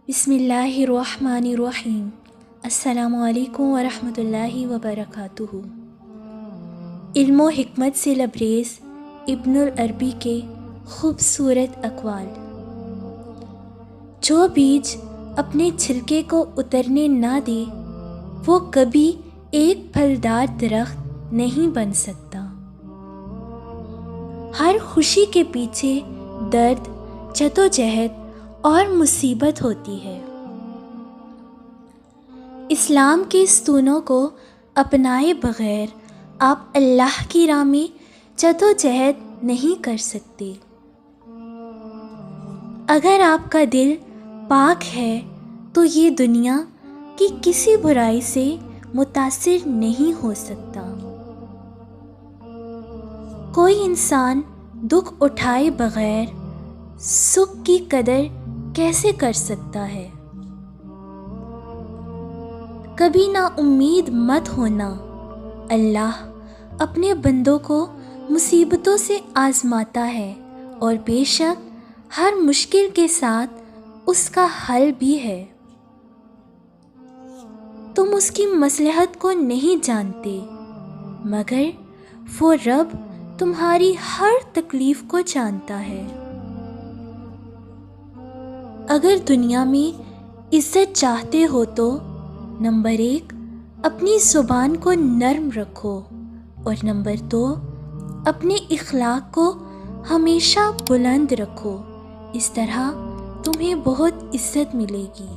बिस्मिल्लाहिर्रहमानिर्रहीम। अस्सलामुअलैकुम वरहमतुल्लाहि वबरकातुहू। इल्मो हिकमत से लबरेज़ इब्नुल अरबी के खूबसूरत अक़वाल। जो बीज अपने छिलके को उतरने ना दे वो कभी एक फलदार दरख्त नहीं बन सकता। हर खुशी के पीछे दर्द, जद्दोजहद और मुसीबत होती है। इस्लाम के स्तूनों को अपनाए बग़ैर आप अल्लाह की राह में जद्दोजहद नहीं कर सकते। अगर आपका दिल पाक है तो ये दुनिया की किसी बुराई से मुतासिर नहीं हो सकता। कोई इंसान दुख उठाए बग़ैर सुख की कदर कैसे कर सकता है। कभी ना उम्मीद मत होना। अल्लाह अपने बंदों को मुसीबतों से आज़माता है और बेशक हर मुश्किल के साथ उसका हल भी है। तुम उसकी मसलहत को नहीं जानते मगर वो रब तुम्हारी हर तकलीफ़ को जानता है। अगर दुनिया में इज़्ज़त चाहते हो तो नंबर 1 अपनी ज़ुबान को नर्म रखो और नंबर 2 अपने इख़्लाक़ को हमेशा बुलंद रखो। इस तरह तुम्हें बहुत इज़्ज़त मिलेगी।